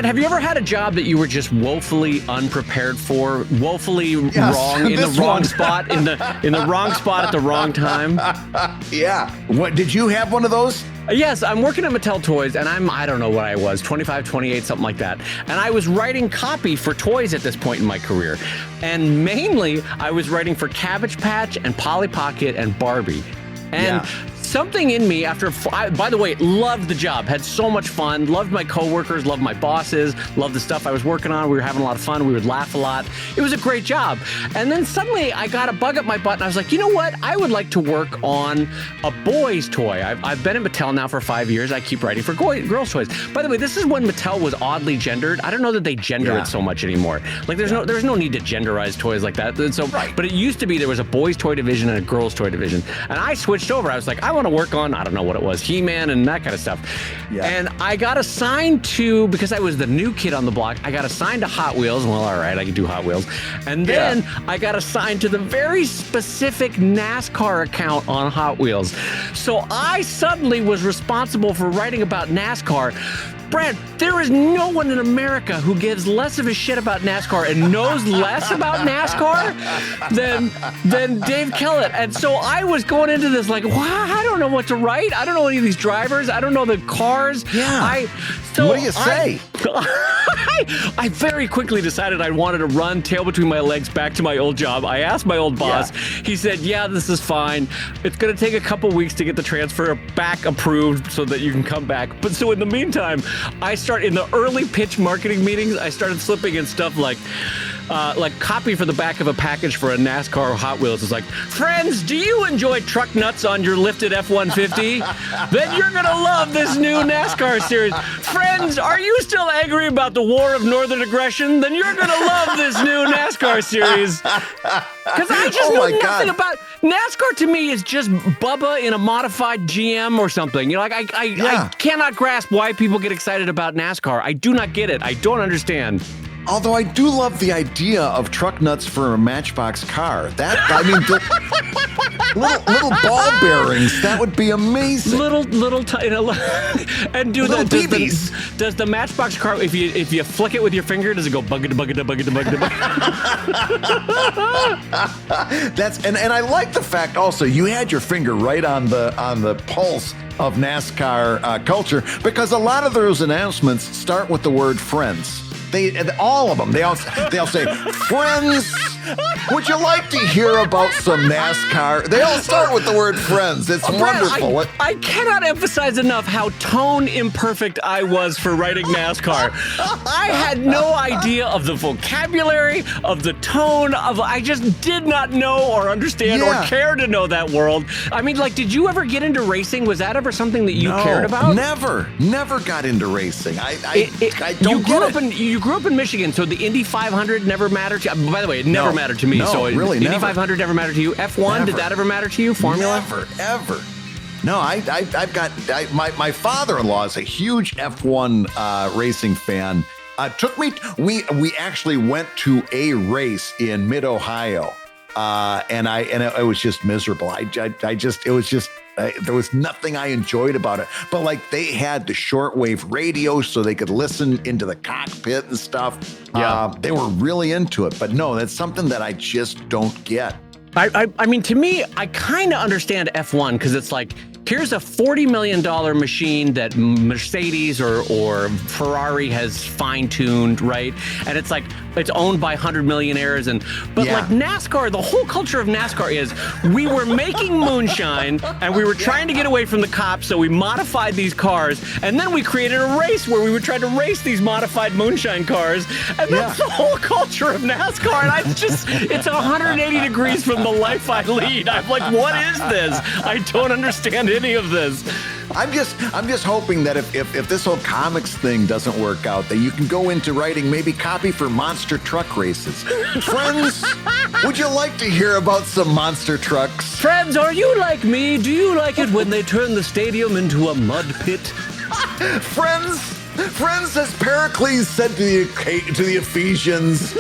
Brad, have you ever had a job that you were just woefully unprepared for, woefully wrong in the wrong spot, in the wrong spot at the wrong time? Yeah. What, did you have one of those? Yes, I'm working at Mattel Toys, and I don't know what I was, 25, 28, something like that. And I was writing copy for toys at this point in my career. And mainly, I was writing for Cabbage Patch and Polly Pocket and Barbie. And something in me by the way, loved the job, had so much fun, loved my coworkers, loved my bosses, loved the stuff I was working on. We were having a lot of fun. We would laugh a lot. It was a great job. And then suddenly I got a bug up my butt and I was like, you know what? I would like to work on a boy's toy. I've been at Mattel now for 5 years. I keep writing for girls' toys. By the way, this is when Mattel was oddly gendered. I don't know that they gender it so much anymore. Like there's no need to genderize toys like that. So, but it used to be there was a boys' toy division and a girls' toy division. And I switched over. I was like, I want to work on, I don't know what it was, He-Man and that kind of stuff. Yeah. And I got assigned to, because I was the new kid on the block, I got assigned to Hot Wheels. Well, all right, I could do Hot Wheels. And then I got assigned to the very specific NASCAR account on Hot Wheels. So I suddenly was responsible for writing about NASCAR. Brad, there is no one in America who gives less of a shit about NASCAR and knows less about NASCAR than Dave Kellett. And so I was going into this like, wow, I don't know what to write. I don't know any of these drivers. I don't know the cars. Yeah. What do you say? I very quickly decided I wanted to run tail between my legs back to my old job. I asked my old boss. He said, yeah, this is fine. It's going to take a couple weeks to get the transfer back approved so that you can come back. But so in the meantime, I start in the early pitch marketing meetings, I started slipping in stuff like copy for the back of a package for a NASCAR Hot Wheels. It's like, friends, do you enjoy truck nuts on your lifted F-150? Then you're going to love this new NASCAR series. Friends, are you still angry about the War of Northern Aggression? Then you're going to love this new NASCAR series. Because I just know nothing about NASCAR. To me is just Bubba in a modified GM or something. You know, like I cannot grasp why people get excited about NASCAR. I do not get it. I don't understand. Although I do love the idea of truck nuts for a Matchbox car. That, I mean, little ball bearings, that would be amazing. Little tiny, and do little that. Does the Matchbox car, if you flick it with your finger, does it go bugga? That's and I like the fact also you had your finger right on the pulse of NASCAR culture, because a lot of those announcements start with the word friends. All of them, they all say, friends, would you like to hear about some NASCAR? They all start with the word friends. It's wonderful. I cannot emphasize enough how tone imperfect I was for writing NASCAR. I had no idea of the vocabulary, of the tone, I just did not know or understand or care to know that world. I mean, like, did you ever get into racing? Was that ever something that you cared about? Never got into racing. I don't get it. You grew up in Michigan, so the Indy 500 never mattered to you. By the way, it never mattered to me. No, so really, Indy 500 never mattered to you. F1, did that ever matter to you? Formula? Never, ever. No, my father-in-law is a huge F1 racing fan. We actually went to a race in mid-Ohio, and it was just miserable. There was nothing I enjoyed about it, but like they had the shortwave radio so they could listen into the cockpit and stuff. They were really into it, but no, that's something that I just don't get. I mean, to me, I kind of understand F1 because it's like, here's a $40 million machine that Mercedes or Ferrari has fine-tuned, right? And it's like, it's owned by 100 millionaires. But like NASCAR, the whole culture of NASCAR is we were making moonshine and we were trying to get away from the cops, so we modified these cars. And then we created a race where we would try to race these modified moonshine cars. And that's the whole culture of NASCAR. And it's 180 degrees from the life I lead. I'm like, what is this? I don't understand any of this. I'm just hoping that if this whole comics thing doesn't work out, that you can go into writing maybe copy for monster truck races. Friends, would you like to hear about some monster trucks? Friends, are you like me? Do you like it when they turn the stadium into a mud pit? Friends, Friends, as Pericles said to the Ephesians,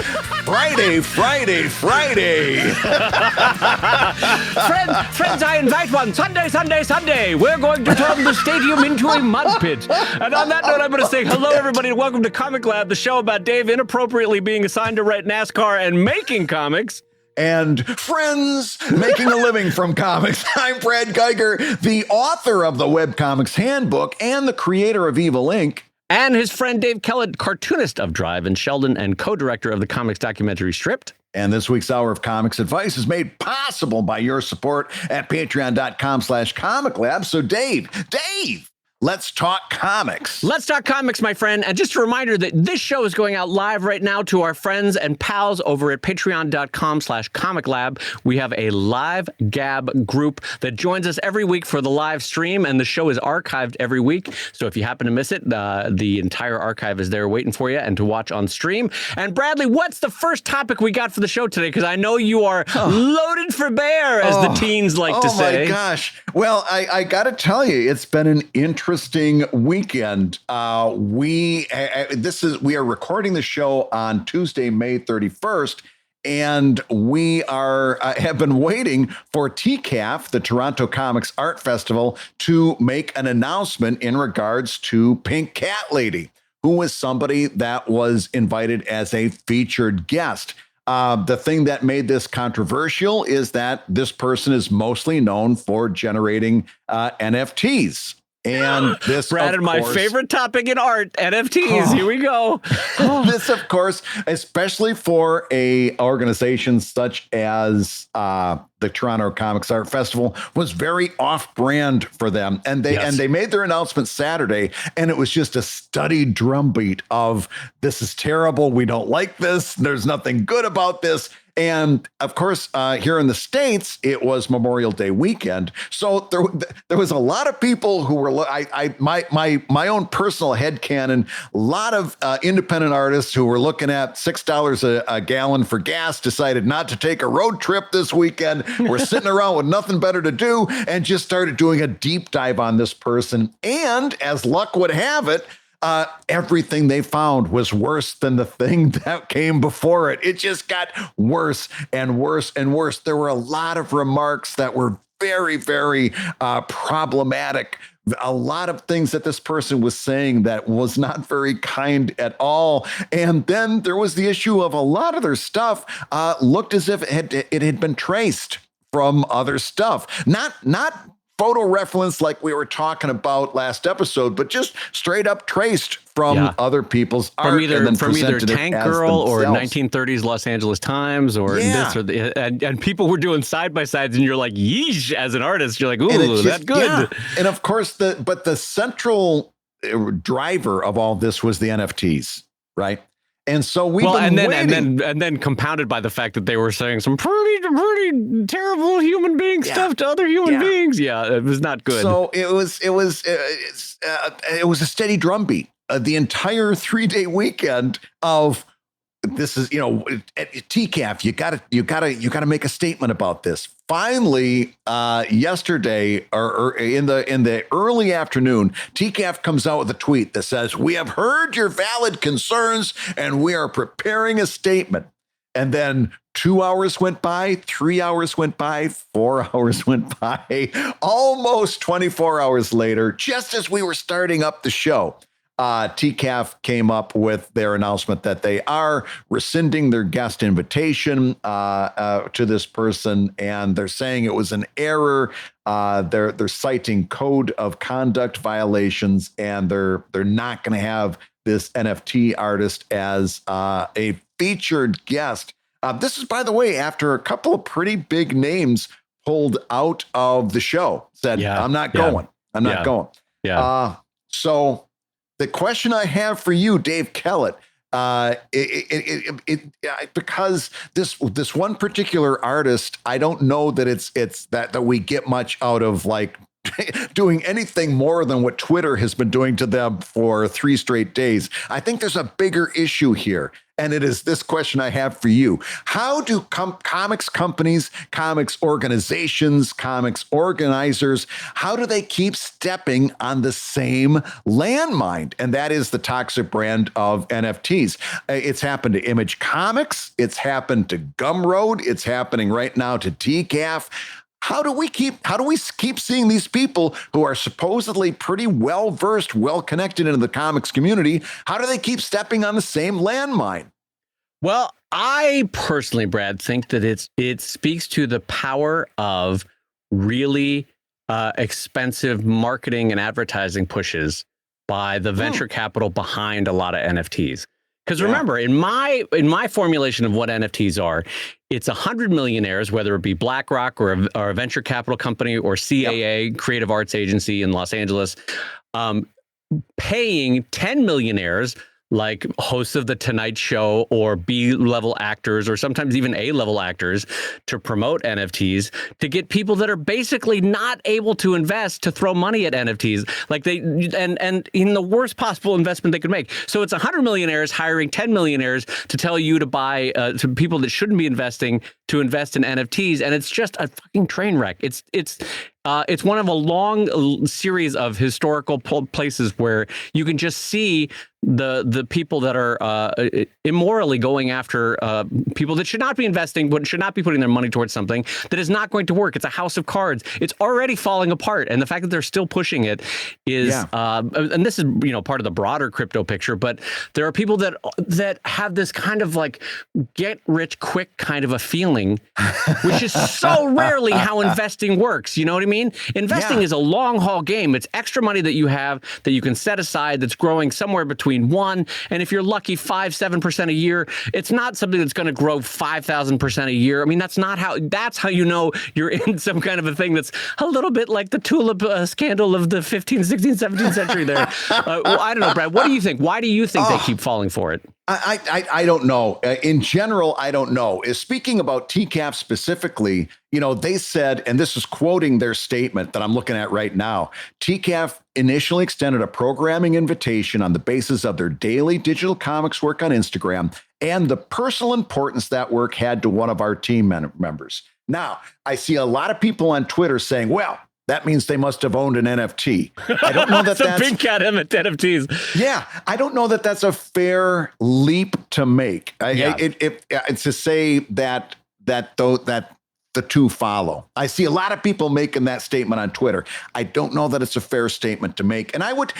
Friday, Friday, Friday. Friends, I invite one. Sunday, Sunday, Sunday. We're going to turn the stadium into a mud pit. And on that note, I'm going to say hello, everybody, and welcome to ComicLab, the show about Dave inappropriately being assigned to write NASCAR and making comics. And friends making a living from comics. I'm Brad Geiger, the author of the Webcomics Handbook and the creator of Evil Inc. And his friend Dave Kellett, cartoonist of Drive and Sheldon and co-director of the comics documentary Stripped. And this week's Hour of Comics Advice is made possible by your support at patreon.com/ComicLab. So Dave, let's talk comics. Let's talk comics, my friend. And just a reminder that this show is going out live right now to our friends and pals over at patreon.com/ComicLab. We have a live Gab group that joins us every week for the live stream, and the show is archived every week. So if you happen to miss it, the entire archive is there waiting for you and to watch on stream. And Bradley, what's the first topic we got for the show today? Because I know you are loaded for bear, as the teens like to say. Oh my gosh. Well, I got to tell you, it's been an interesting weekend. We are recording the show on Tuesday, May 31st, and we have been waiting for TCAF, the Toronto Comics Art Festival, to make an announcement in regards to Pink Cat Lady, who was somebody that was invited as a featured guest. The thing that made this controversial is that this person is mostly known for generating NFTs. And this, Brad, and my favorite topic in art, NFTs. Here we go. This, of course, especially for a organization such as the Toronto Comics Art Festival, was very off-brand for them. And they made their announcement Saturday, and it was just a studied drumbeat of, this is terrible, we don't like this, there's nothing good about this. And of course, here in the States, it was Memorial Day weekend. So there was a lot of people who were, my own personal headcanon, a lot of independent artists who were looking at $6 a gallon for gas, decided not to take a road trip this weekend. We're sitting around with nothing better to do, and just started doing a deep dive on this person. And as luck would have it, everything they found was worse than the thing that came before it. It just got worse and worse and worse. There were a lot of remarks that were very, very problematic. A lot of things that this person was saying that was not very kind at all. And then there was the issue of a lot of their stuff looked as if it had been traced from other stuff. Not photo reference like we were talking about last episode, but just straight up traced from other people's art, from either Tank Girl or 1930s Los Angeles Times or this or and people were doing side by sides, and you're like, yeesh, as an artist, you're like, ooh, that's good. Yeah. And of course, the central driver of all this was the NFTs, right? And so and then compounded by the fact that they were saying some pretty terrible human being stuff to other human beings. Yeah, it was not good. So it was a steady drumbeat the entire 3-day weekend of, this is, at TCAF, you gotta make a statement about this. Finally, yesterday or in the early afternoon, TCAF comes out with a tweet that says, "We have heard your valid concerns and we are preparing a statement." And then 2 hours went by, 3 hours went by, 4 hours went by, almost 24 hours later, just as we were starting up the show, TCAF came up with their announcement that they are rescinding their guest invitation to this person, and they're saying it was an error. They're citing code of conduct violations, and they're not going to have this NFT artist as a featured guest. This is, by the way, after a couple of pretty big names pulled out of the show, said, I'm not going. I'm not going. Yeah. So the question I have for you, Dave Kellett, because this one particular artist, I don't know that it's that we get much out of, like, doing anything more than what Twitter has been doing to them for 3 straight days. I think there's a bigger issue here. And it is this question I have for you. How do comics companies, comics organizations, comics organizers, how do they keep stepping on the same landmine? And that is the toxic brand of NFTs. It's happened to Image Comics. It's happened to Gumroad. It's happening right now to TCAF. How do we keep seeing these people who are supposedly pretty well-versed, well-connected into the comics community? How do they keep stepping on the same landmine? Well, I personally, Brad, think that it speaks to the power of really expensive marketing and advertising pushes by the venture capital behind a lot of NFTs. Because remember, in my formulation of what NFTs are, it's 100 millionaires, whether it be BlackRock or a venture capital company or CAA, Creative Arts Agency in Los Angeles, paying 10 millionaires like hosts of The Tonight Show or B-level actors or sometimes even A-level actors to promote NFTs, to get people that are basically not able to invest to throw money at NFTs, like and in the worst possible investment they could make. So it's 100 millionaires hiring 10 millionaires to tell you to buy to people that shouldn't be investing to invest in NFTs, and it's just a fucking train wreck. It's one of a long series of historical places where you can just see the people that are immorally going after people that should not be investing, but should not be putting their money towards something that is not going to work. It's a house of cards. It's already falling apart, and the fact that they're still pushing it is, and this is part of the broader crypto picture. But there are people that have this kind of like get rich quick kind of a feeling, which is so rarely how investing works. You know what I mean? Investing is a long haul game. It's extra money that you have that you can set aside that's growing somewhere between 1 and, if you're lucky, 5-7% a year. It's not something that's going to grow 5,000% a year. I mean, that's how you know you're in some kind of a thing that's a little bit like the tulip scandal of the 15th, 16th, 17th century there. Well, I don't know, Brad. What do you think? Why do you think they keep falling for it? I don't know. In general, I don't know. Speaking about TCAF specifically, they said, and this is quoting their statement that I'm looking at right now, TCAF initially extended a programming invitation on the basis of their daily digital comics work on Instagram and the personal importance that work had to one of our team members. Now, I see a lot of people on Twitter saying, well, that means they must have owned an NFT. I don't know that that's a big cat at NFTs. Yeah, I don't know that that's a fair leap to make. It's to say that the two follow. I see a lot of people making that statement on Twitter. I don't know that it's a fair statement to make. And I would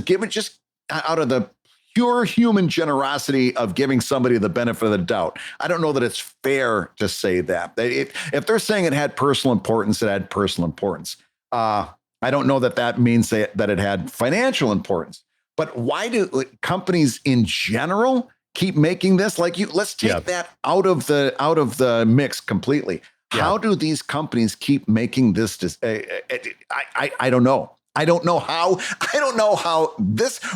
give it just out of the pure human generosity of giving somebody the benefit of the doubt. I don't know that it's fair to say that. If they're saying it had personal importance, it had personal importance. I don't know that means that it had financial importance. But why do companies in general keep making this? Let's take that out of the mix completely. Yeah. How do these companies keep making this? I don't know. I don't know how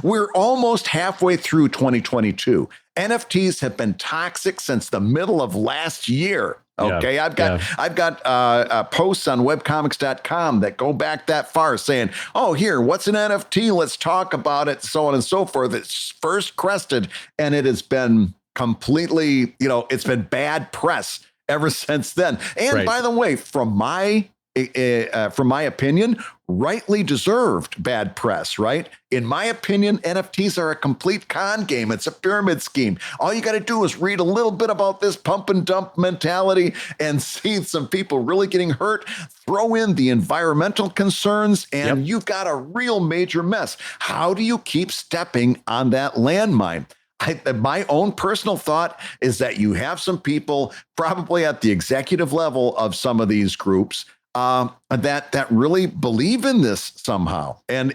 we're almost halfway through 2022. NFTs have been toxic since the middle of last year. Okay, I've got posts on webcomics.com that go back that far saying, oh, here, what's an NFT? Let's talk about it, so on and so forth. It's first crested, and it has been completely, it's been bad press ever since then. And by the way, from my opinion, rightly deserved bad press, right? In my opinion, NFTs are a complete con game. It's a pyramid scheme. All you got to do is read a little bit about this pump and dump mentality and see some people really getting hurt. Throw in the environmental concerns and you've got a real major mess. How do you keep stepping on that landmine? My own personal thought is that you have some people probably at the executive level of some of these groups that really believe in this somehow, and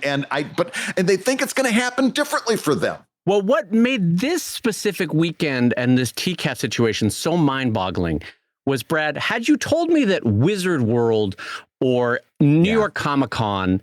they think it's going to happen differently for them. Well, what made this specific weekend and this TCAF situation so mind-boggling was, Brad, had you told me that Wizard World or New York Comic Con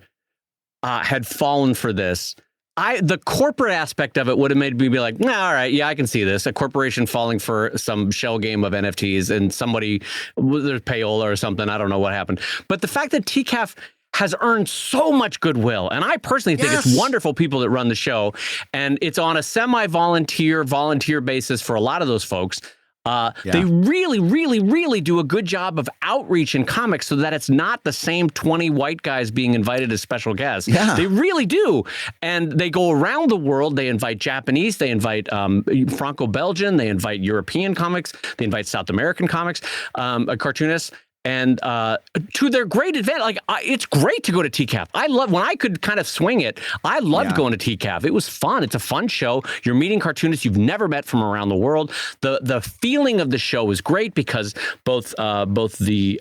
had fallen for this, the corporate aspect of it would have made me be like, nah, all right, yeah, I can see this. A corporation falling for some shell game of NFTs and somebody, there's payola or something. I don't know what happened. But the fact that TCAF has earned so much goodwill. And I personally think it's wonderful people that run the show. And it's on a volunteer basis for a lot of those folks. They really, really, really do a good job of outreach in comics so that it's not the same 20 white guys being invited as special guests. Yeah. They really do. And they go around the world. They invite Japanese, they invite Franco-Belgian, they invite European comics, they invite South American comics, cartoonists. And to their great advantage, it's great to go to TCAF. I love when I could kind of swing it. I loved going to TCAF. It was fun. It's a fun show. You're meeting cartoonists you've never met from around the world. The feeling of the show is great because both the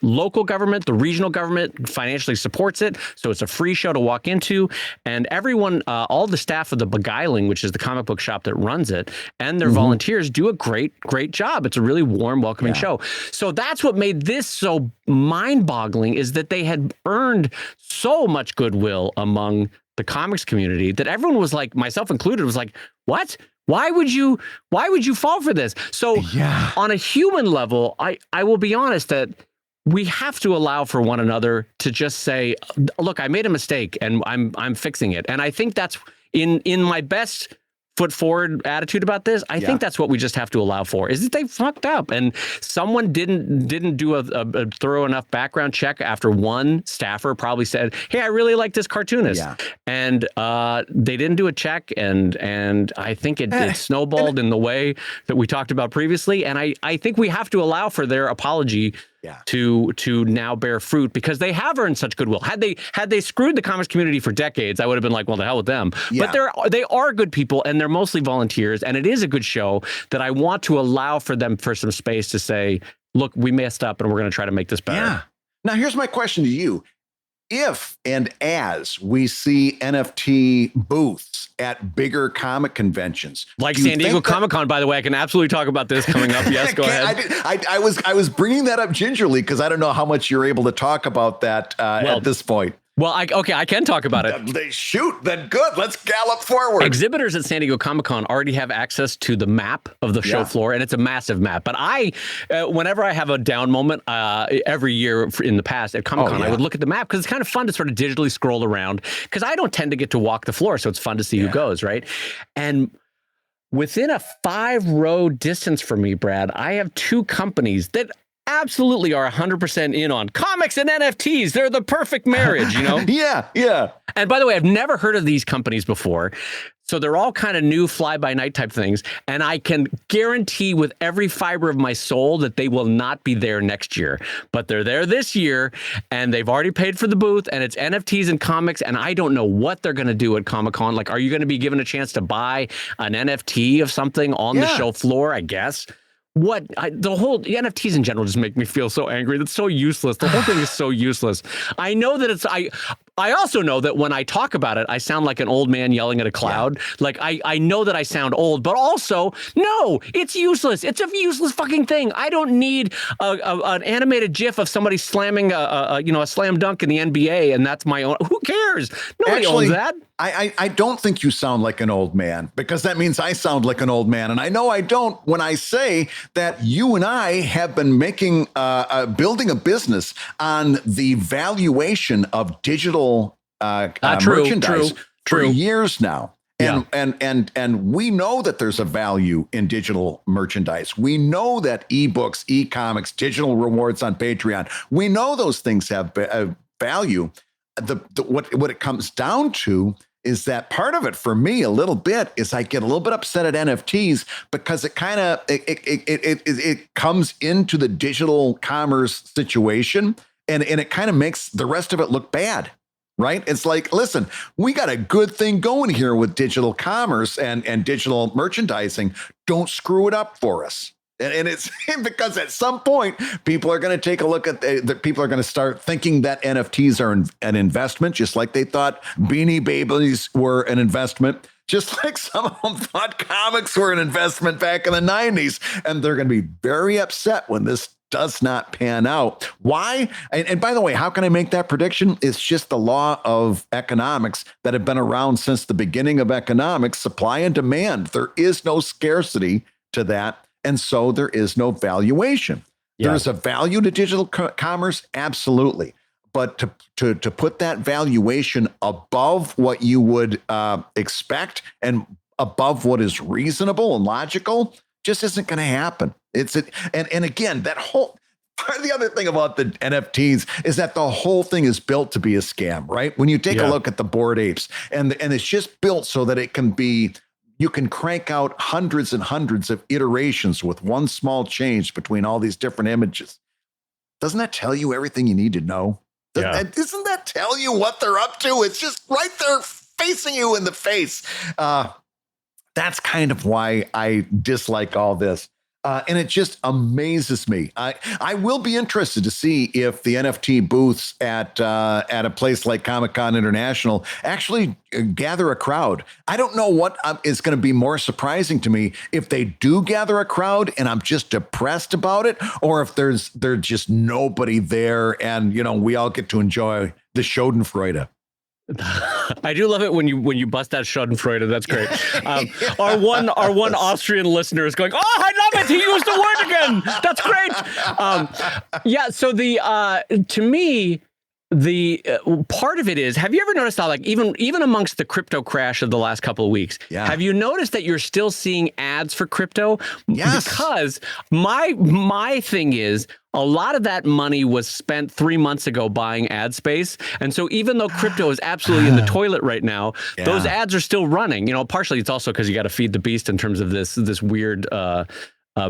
local government, the regional government financially supports it, so it's a free show to walk into, and everyone, all the staff of the Beguiling, which is the comic book shop that runs it, and their volunteers do a great job. It's a really warm, welcoming show. So that's what made this so mind-boggling, is that they had earned so much goodwill among the comics community that everyone was like, myself included, was like, what? Why would you fall for this? So on a human level, I will be honest that we have to allow for one another to just say, look, I made a mistake and I'm fixing it. And I think that's in my best foot forward attitude about this. I think that's what we just have to allow for, is that they fucked up and someone didn't do a thorough enough background check after one staffer probably said, hey, I really like this cartoonist. And they didn't do a check, and I think it snowballed in the way that we talked about previously. And I think we have to allow for their apology to now bear fruit, because they have earned such goodwill. Had they screwed the comics community for decades, I would have been like, well, the hell with them. But they are good people, and they're mostly volunteers, and it is a good show that I want to allow for them for some space to say, look, we messed up and we're going to try to make this better. Now, here's my question to you. If and as we see NFT booths at bigger comic conventions, like San Diego Comic-Con, by the way, I can absolutely talk about this coming up. Yes, go ahead. I was bringing that up gingerly because I don't know how much you're able to talk about that at this point. Well, I can talk about it. They shoot, then good. Let's gallop forward. Exhibitors at San Diego Comic-Con already have access to the map of the show floor, and it's a massive map. But whenever I have a down moment every year in the past at Comic-Con, I would look at the map because it's kind of fun to sort of digitally scroll around, because I don't tend to get to walk the floor, so it's fun to see who goes, right? And within a 5-row distance from me, Brad, I have two companies that absolutely are 100% in on comics and NFTs. They're the perfect marriage, you know? Yeah. And by the way, I've never heard of these companies before. So they're all kind of new fly-by-night type things. And I can guarantee with every fiber of my soul that they will not be there next year. But they're there this year, and they've already paid for the booth, and it's NFTs and comics, and I don't know what they're going to do at Comic-Con. Like, are you going to be given a chance to buy an NFT of something on the show floor, I guess? The whole NFTs in general just make me feel so angry. That's so useless. The whole thing is so useless. I know that I also know that when I talk about it, I sound like an old man yelling at a cloud. Like I know that I sound old, but also, no, it's useless. It's a useless fucking thing. I don't need an animated GIF of somebody slamming a slam dunk in the NBA, and that's my own. Who cares? Nobody owns that. I don't think you sound like an old man, because that means I sound like an old man. And I know I don't when I say that you and I have been making, building a business on the valuation of digital merchandise for years now. And we know that there's a value in digital merchandise. We know that ebooks, e-comics, digital rewards on Patreon, we know those things have value. What it comes down to is that part of it for me a little bit is I get a little bit upset at NFTs because it kind of it comes into the digital commerce situation, and it kind of makes the rest of it look bad. Right? It's like, listen, we got a good thing going here with digital commerce and digital merchandising. Don't screw it up for us. And it's because at some point, people are going to take a look at that. People are going to start thinking that NFTs are an investment, just like they thought Beanie Babies were an investment, just like some of them thought comics were an investment back in the 90s. And they're going to be very upset when this does not pan out. Why? And by the way, how can I make that prediction? It's just the law of economics that have been around since the beginning of economics, supply and demand. There is no scarcity to that. And so there is no valuation. Yeah. There's a value to digital commerce, absolutely. But to put that valuation above what you would expect and above what is reasonable and logical just isn't going to happen. And again, that whole part of the other thing about the NFTs is that the whole thing is built to be a scam, right? When you take a look at the Bored Apes, and it's just built so that it can be, you can crank out hundreds and hundreds of iterations with one small change between all these different images. Doesn't that tell you everything you need to know? Doesn't that tell you what they're up to? It's just right there facing you in the face. That's kind of why I dislike all this. And it just amazes me. I will be interested to see if the NFT booths at a place like Comic-Con International actually gather a crowd. I don't know what is going to be more surprising to me, if they do gather a crowd and I'm just depressed about it, or if there's just nobody there and, you know, we all get to enjoy the Schadenfreude. I do love it when you bust that Schadenfreude. That's great. Our one Austrian listener is going, "Oh, I love it! He used the word again. That's great." Yeah. So to me, the part of it is, have you ever noticed how, like, even amongst the crypto crash of the last couple of weeks, have you noticed that you're still seeing ads for crypto? Yes. Because my thing is, a lot of that money was spent 3 months ago buying ad space. And so even though crypto is absolutely in the toilet right now, those ads are still running. You know, partially it's also because you got to feed the beast in terms of this weird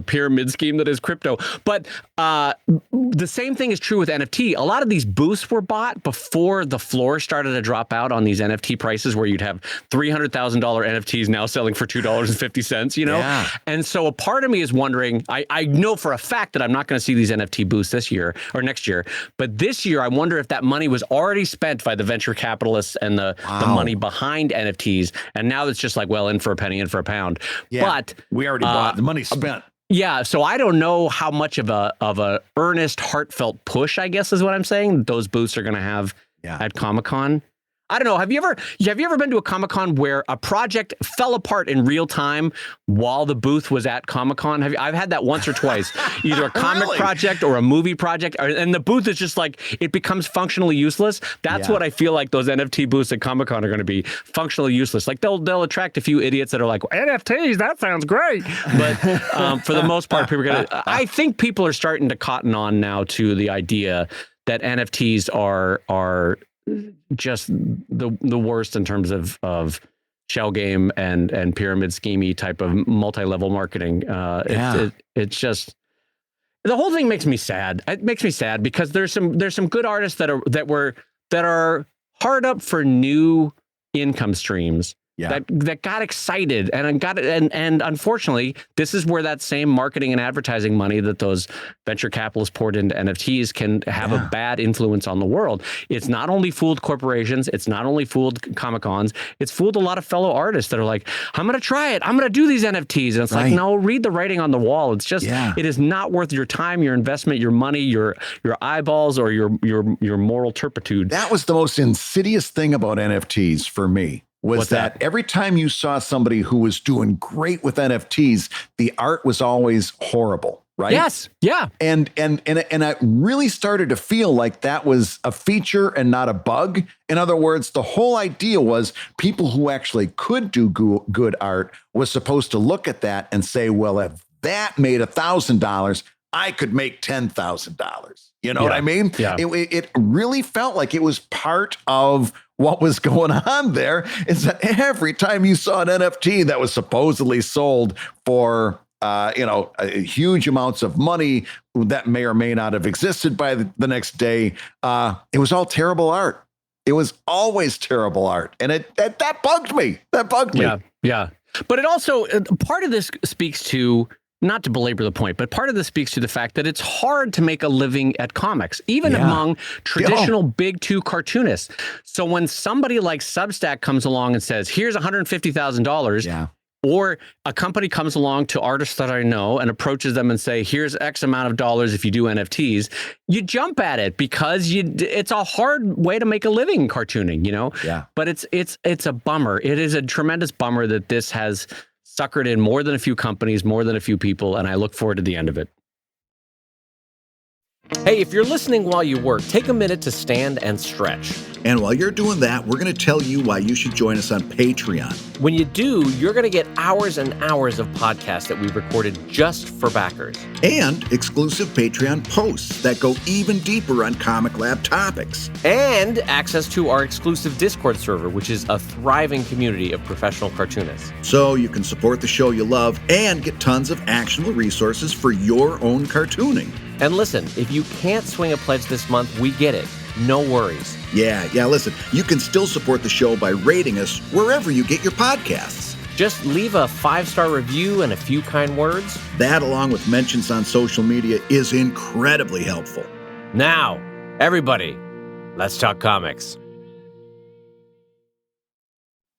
pyramid scheme that is crypto. But the same thing is true with NFT. A lot of these boosts were bought before the floor started to drop out on these NFT prices, where you'd have $300,000 NFTs now selling for $2.50, you know? Yeah. And so a part of me is wondering, I know for a fact that I'm not going to see these NFT boosts this year or next year, but this year I wonder if that money was already spent by the venture capitalists and the money behind NFTs. And now it's just like, well, in for a penny, in for a pound. Yeah, but we already bought, the money's spent. Yeah, so I don't know how much of a earnest, heartfelt push, I guess is what I'm saying, those booths are going to have at Comic-Con. I don't know. Have you ever been to a Comic-Con where a project fell apart in real time while the booth was at Comic-Con? I've had that once or twice, either a comic project or a movie project, and the booth is just like, it becomes functionally useless. That's what I feel like those NFT booths at Comic-Con are going to be, functionally useless. Like they'll attract a few idiots that are like, NFTs, that sounds great. But for the most part, people are going to, I think people are starting to cotton on now to the idea that NFTs are just the worst in terms of shell game and pyramid schemey type of multi-level marketing. It's just, the whole thing makes me sad. It makes me sad because there's some good artists that are hard up for new income streams. That got excited and unfortunately, this is where that same marketing and advertising money that those venture capitalists poured into NFTs can have a bad influence on the world. It's not only fooled corporations, it's not only fooled Comic-Cons, it's fooled a lot of fellow artists that are like, I'm going to try it. I'm going to do these NFTs. And it's like, no, read the writing on the wall. It's just, it is not worth your time, your investment, your money, your eyeballs, or your moral turpitude. That was the most insidious thing about NFTs for me. Was that every time you saw somebody who was doing great with NFTs, the art was always horrible, right? Yes. Yeah. And I really started to feel like that was a feature and not a bug. In other words, the whole idea was people who actually could do good art was supposed to look at that and say, well, if that made $1,000, I could make $10,000. You know what I mean? Yeah. It really felt like it was part of what was going on there, is that every time you saw an NFT that was supposedly sold for, huge amounts of money that may or may not have existed by the next day, it was all terrible art. It was always terrible art. And that bugged me. That bugged me. Yeah. But it also, part of this speaks to, not to belabor the point, but part of this speaks to the fact that it's hard to make a living at comics, even among traditional big two cartoonists. So when somebody like Substack comes along and says, here's $150,000, or a company comes along to artists that I know and approaches them and say, here's X amount of dollars if you do NFTs, you jump at it because it's a hard way to make a living cartooning, you know? Yeah. But it's a bummer. It is a tremendous bummer that this has suckered in more than a few companies, more than a few people, and I look forward to the end of it. Hey, if you're listening while you work, take a minute to stand and stretch. And while you're doing that, we're going to tell you why you should join us on Patreon. When you do, you're going to get hours and hours of podcasts that we've recorded just for backers. And exclusive Patreon posts that go even deeper on ComicLab topics. And access to our exclusive Discord server, which is a thriving community of professional cartoonists. So you can support the show you love and get tons of actionable resources for your own cartooning. And listen, if you can't swing a pledge this month, we get it. No worries. Yeah, listen, you can still support the show by rating us wherever you get your podcasts. Just leave a 5-star review and a few kind words. That, along with mentions on social media, is incredibly helpful. Now, everybody, let's talk comics.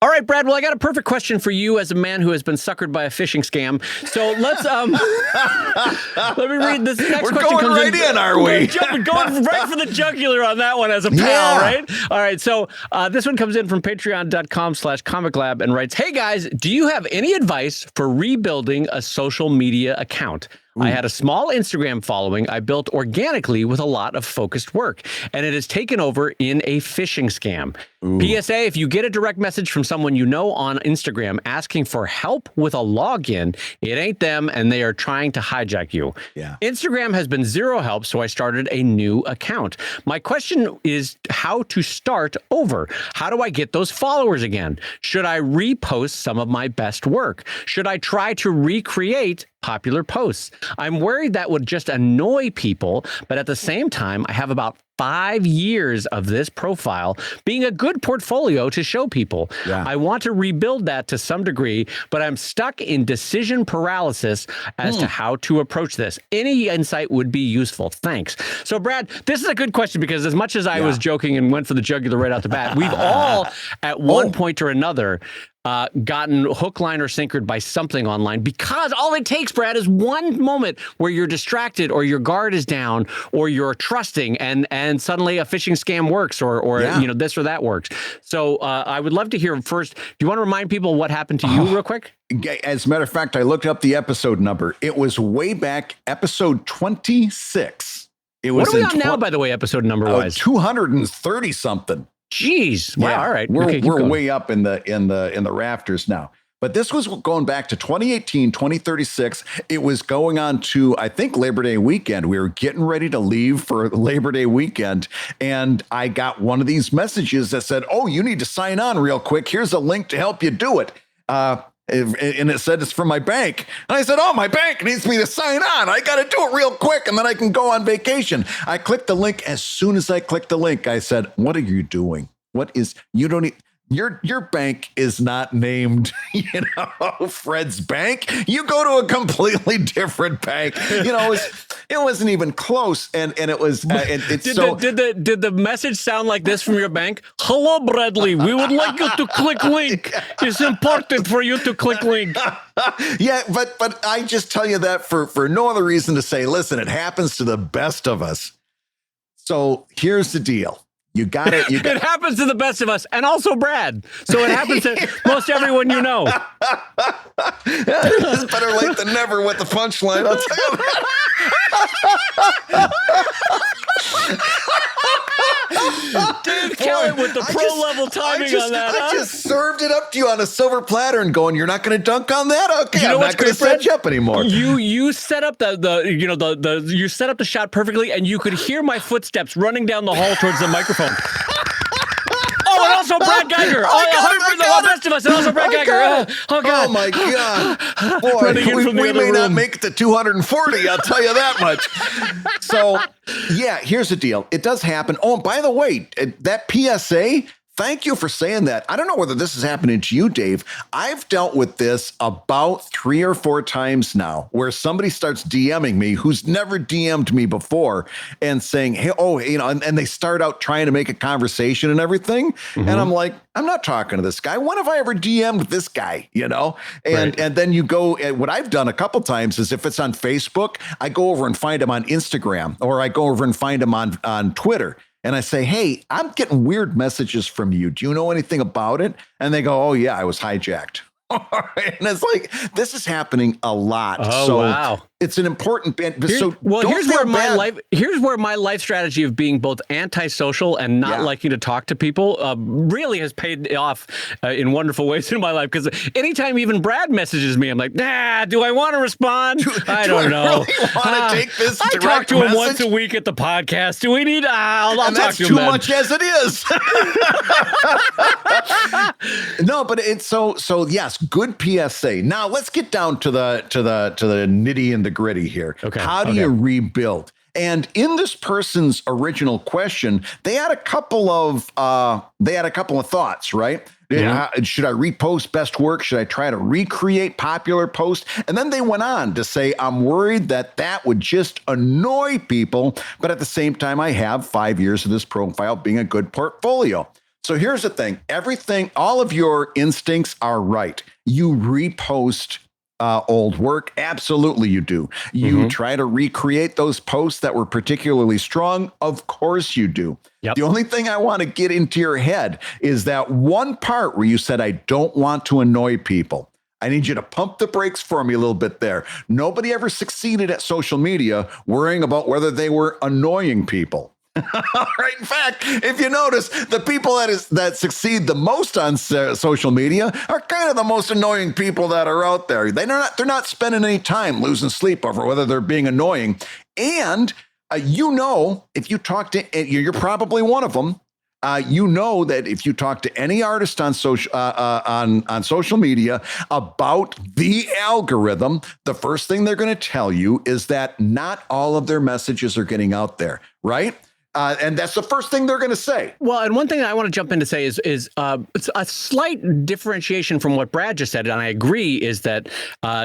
All right, Brad, well, I got a perfect question for you as a man who has been suckered by a phishing scam. So let's, let me read this next We're question. We're going right in, are we? Going right for the jugular on that one as a pal, right? All right, so this one comes in from patreon.com/ComicLab and writes, "Hey, guys, do you have any advice for rebuilding a social media account? I had a small Instagram following I built organically with a lot of focused work, and it has taken over in a phishing scam. PSA, if you get a direct message from someone you know on Instagram asking for help with a login, it ain't them, and they are trying to hijack you. Yeah. Instagram has been zero help, so I started a new account. My question is how to start over. How do I get those followers again? Should I repost some of my best work? Should I try to recreate popular posts? I'm worried that would just annoy people, but at the same time, I have about 5 years of this profile being a good portfolio to show people. Yeah. I want to rebuild that to some degree, but I'm stuck in decision paralysis as to how to approach this. Any insight would be useful. Thanks." So, Brad, this is a good question because as much as I was joking and went for the jugular right out the bat, we've all at one point or another gotten hook, line, or sinkered by something online, because all it takes, Brad, is one moment where you're distracted or your guard is down or you're trusting and suddenly a phishing scam works or you know, this or that works. So I would love to hear first. Do you want to remind people what happened to you real quick? As a matter of fact, I looked up the episode number. It was way back, episode 26. It was what are we on now, by the way, episode number wise? 230 something. Jeez. Wow. Yeah, All right. We're way up in the rafters now. But this was going back to 2018, 2036. It was going on to, I think, Labor Day weekend. We were getting ready to leave for Labor Day weekend. And I got one of these messages that said, "Oh, you need to sign on real quick. Here's a link to help you do it." And it said it's from my bank. And I said, "Oh, my bank needs me to sign on. I got to do it real quick and then I can go on vacation." I clicked the link. As soon as I clicked the link, I said, "What are you doing? You don't need, your bank is not named, Fred's bank. You go to a completely different bank." It wasn't even close. And it was, did the message sound like this from your bank? "Hello, Bradley. We would like you to click link. It's important for you to click link." Yeah, but I just tell you that for no other reason to say, listen, it happens to the best of us. So here's the deal. You got it. It happens to the best of us, and also Brad. So it happens to most everyone you know. It's better late than never with the punchline, I'll tell you that. Dave Kelly with the pro-level timing on that. I just served it up to you on a silver platter and going, "You're not going to dunk on that? Okay, you know I'm not going to set you up anymore." You set up you set up the shot perfectly, and you could hear my footsteps running down the hall towards the microphone. Oh, and also Brad Geiger. The best of us, and also Brad Geiger. Oh, God. Oh, my God. Boy, we may not make it to 240, I'll tell you that much. So, yeah, here's the deal. It does happen. Oh, and by the way, that PSA, thank you for saying that. I don't know whether this is happening to you, Dave. I've dealt with this about 3 or 4 times now, where somebody starts DMing me who's never DM'd me before and saying, "Hey, and they start out trying to make a conversation and everything." Mm-hmm. And I'm like, "I'm not talking to this guy. When have I ever DM'd this guy?" And then you go, what I've done a couple times is if it's on Facebook, I go over and find him on Instagram, or I go over and find him on Twitter. And I say, "Hey, I'm getting weird messages from you. Do you know anything about it?" And they go, "Oh, yeah, I was hijacked." And it's like, this is happening a lot. Oh, so wow. It's an important bit. So here's where my life strategy of being both antisocial and not liking to talk to people really has paid off in wonderful ways in my life. Because anytime even Brad messages me, I'm like, nah, do I want to respond? I don't know. Really want to take this I direct talk to him message? once a week at the podcast. Do we need? I'll talk to him too then. much as it is. No, but it's so yes, good PSA. Now let's get down to the nitty and the gritty here. Okay. How do you rebuild? And in this person's original question, they had a couple of thoughts, right? Mm-hmm. Should I repost best work? Should I try to recreate popular posts? And then they went on to say, I'm worried that would just annoy people. But at the same time, I have 5 years of this profile being a good portfolio. So here's the thing. All of your instincts are right. You repost old work. Absolutely, you do. You try to recreate those posts that were particularly strong. Of course you do. Yep. The only thing I want to get into your head is that one part where you said, I don't want to annoy people. I need you to pump the brakes for me a little bit there. Nobody ever succeeded at social media worrying about whether they were annoying people. Right. In fact, if you notice, the people that succeed the most on social media are kind of the most annoying people that are out there. They're not spending any time losing sleep over whether they're being annoying. And if you talk to, you're probably one of them. That if you talk to any artist on social media about the algorithm, the first thing they're going to tell you is that not all of their messages are getting out there, right? And that's the first thing they're going to say. Well, and one thing that I want to jump in to say is it's a slight differentiation from what Brad just said, and I agree, is that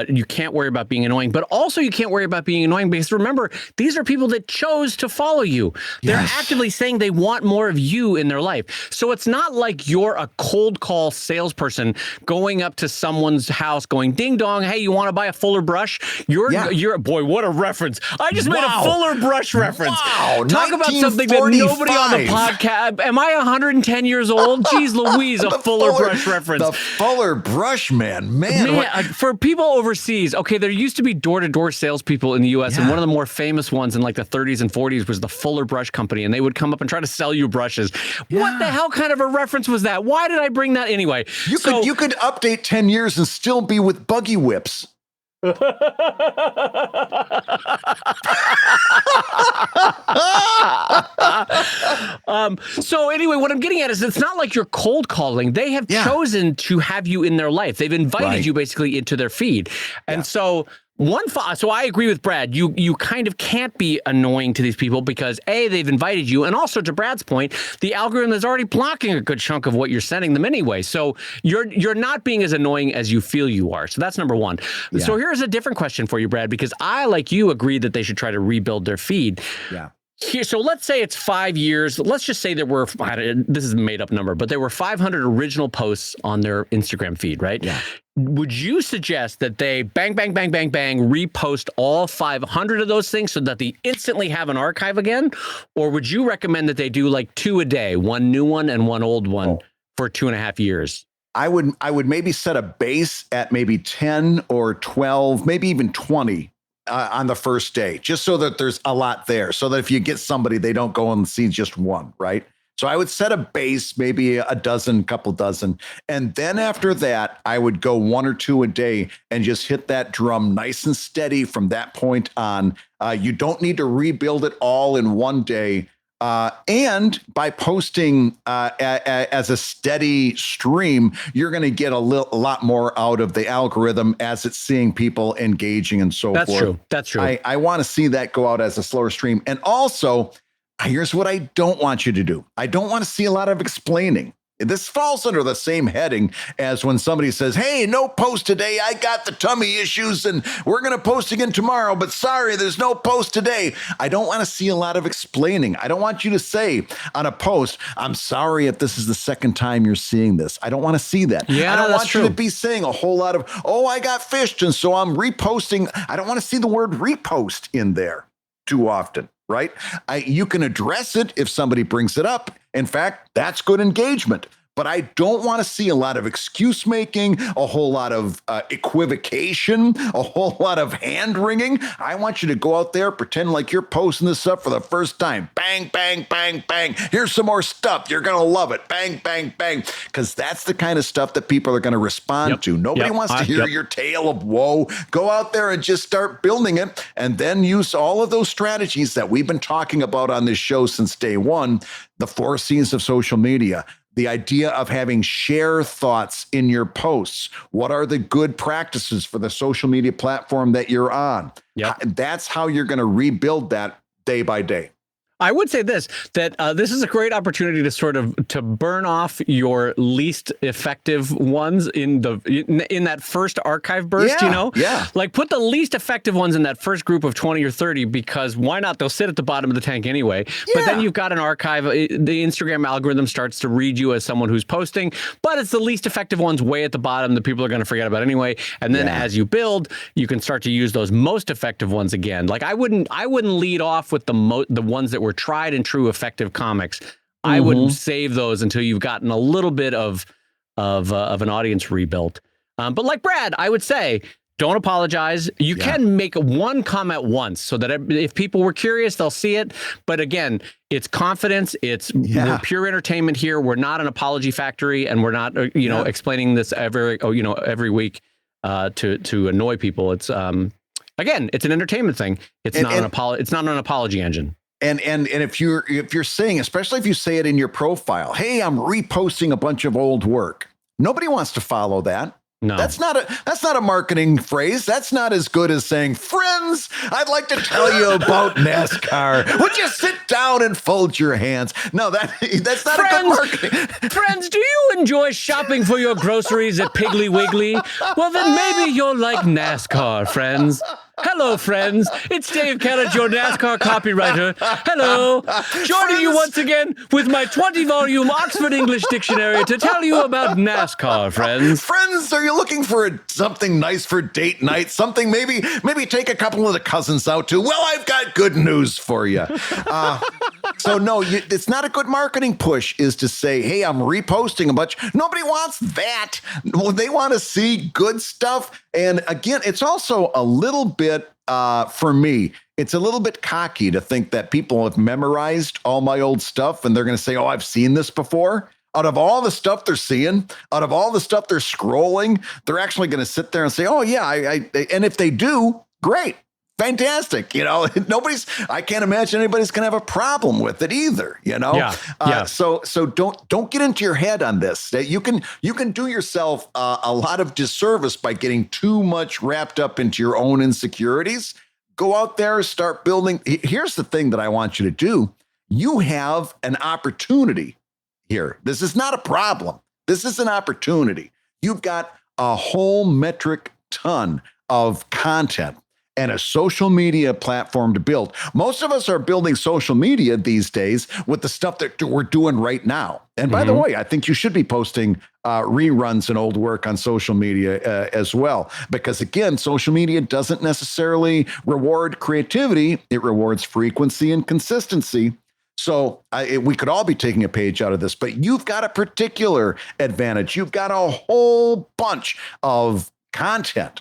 you can't worry about being annoying, but also you can't worry about being annoying because remember, these are people that chose to follow you. They're actively saying they want more of you in their life. So it's not like you're a cold call salesperson going up to someone's house going, ding dong, hey, you want to buy a Fuller brush? You're boy, what a reference. I just made a Fuller brush reference. Wow. Talk about something that nobody on the podcast. Am I 110 years old? Jeez Louise, a Fuller brush reference. The Fuller brush man. For people overseas, okay, there used to be door-to-door salespeople in the U.S. and one of the more famous ones in like the 30s and 40s was the Fuller Brush Company, and they would come up and try to sell you brushes. What the hell kind of a reference was that? Why did I bring that anyway? You could update 10 years and still be with buggy whips. So anyway, what I'm getting at is it's not like you're cold calling. They have chosen to have you in their life. They've invited you basically into their feed. And so so I agree with Brad. You kind of can't be annoying to these people because A, they've invited you, and also to Brad's point, the algorithm is already blocking a good chunk of what you're sending them anyway. So you're not being as annoying as you feel you are. So that's number one. Yeah. So here's a different question for you, Brad, because I, like you, agree that they should try to rebuild their feed. Yeah. So let's say it's 5 years. Let's just say there were, this is a made up number, but there were 500 original posts on their Instagram feed, right? Yeah. Would you suggest that they bang, bang, bang, bang, bang, repost all 500 of those things so that they instantly have an archive again? Or would you recommend that they do like 2 a day, one new one and one old one for 2.5 years? I would maybe set a base at maybe 10 or 12, maybe even 20. On the first day, just so that there's a lot there, so that if you get somebody, they don't go and see just one, right? So I would set a base, maybe a couple dozen. And then after that, I would go 1 or 2 a day and just hit that drum nice and steady from that point on. You don't need to rebuild it all in one day. And by posting as a steady stream, you're going to get a lot more out of the algorithm as it's seeing people engaging and so forth. That's true. I want to see that go out as a slower stream. And also, here's what I don't want you to do. I don't want to see a lot of explaining. This falls under the same heading as when somebody says, hey, no post today. I got the tummy issues and we're going to post again tomorrow, but sorry, there's no post today. I don't want to see a lot of explaining. I don't want you to say on a post, I'm sorry if this is the second time you're seeing this. I don't want to see that. Yeah, I don't want you to be saying a whole lot of, I got fished and so I'm reposting. I don't want to see the word repost in there too often. Right? You can address it if somebody brings it up. In fact, that's good engagement. but I don't want to see a lot of excuse making, a whole lot of equivocation, a whole lot of hand wringing. I want you to go out there, pretend like you're posting this up for the first time. Bang, bang, bang, bang. Here's some more stuff. You're going to love it. Bang, bang, bang. Because that's the kind of stuff that people are going to respond to. Nobody wants to hear your tale of woe. Go out there and just start building it, and then use all of those strategies that we've been talking about on this show since day one, the 4 C's of social media. The idea of having share thoughts in your posts. What are the good practices for the social media platform that you're on? That's how you're going to rebuild that day by day. I would say this, that this is a great opportunity to sort of to burn off your least effective ones in that first archive burst, like put the least effective ones in that first group of 20 or 30, because why not? They'll sit at the bottom of the tank anyway. But then you've got an archive. The Instagram algorithm starts to read you as someone who's posting, but it's the least effective ones way at the bottom that people are going to forget about anyway. And then as you build, you can start to use those most effective ones again. Like I wouldn't lead off with the ones that were tried and true effective comics. I would save those until you've gotten a little bit of an audience rebuilt. But like Brad, I would say, don't apologize. You can make one comment once so that if people were curious, they'll see it. But again, it's confidence. We're pure entertainment here. We're not an apology factory, and we're not explaining this every week to annoy people. It's again, it's an entertainment thing. It's not an apology engine. And if you're saying, especially if you say it in your profile, hey, I'm reposting a bunch of old work. Nobody wants to follow that. No, that's not a marketing phrase. That's not as good as saying, friends, I'd like to tell you about NASCAR. Would you sit down and fold your hands? No, that's not a good marketing. Friends, do you enjoy shopping for your groceries at Piggly Wiggly? Well, then maybe you'll like NASCAR, friends. Hello, friends. It's Dave Kellett, your NASCAR copywriter. Hello. Joining you once again with my 20-volume Oxford English Dictionary to tell you about NASCAR, friends. Friends, are you looking for something nice for date night? Something maybe take a couple of the cousins out to? Well, I've got good news for you. So no, it's not a good marketing push is to say, hey, I'm reposting a bunch. Nobody wants that. Well, they want to see good stuff. And again, it's also a little bit, for me, it's a little bit cocky to think that people have memorized all my old stuff and they're going to say, oh, I've seen this before. Out of all the stuff they're seeing, out of all the stuff they're scrolling, they're actually going to sit there and say, oh, yeah, and if they do, great. Fantastic. I can't imagine anybody's going to have a problem with it either, So don't get into your head on this. You can do yourself a lot of disservice by getting too much wrapped up into your own insecurities. Go out there, start building. Here's the thing that I want you to do. You have an opportunity here. This is not a problem. This is an opportunity. You've got a whole metric ton of content and a social media platform to build. Most of us are building social media these days with the stuff that we're doing right now. And by the way, I think you should be posting reruns and old work on social media as well. Because again, social media doesn't necessarily reward creativity. It rewards frequency and consistency. So we could all be taking a page out of this, but you've got a particular advantage. You've got a whole bunch of content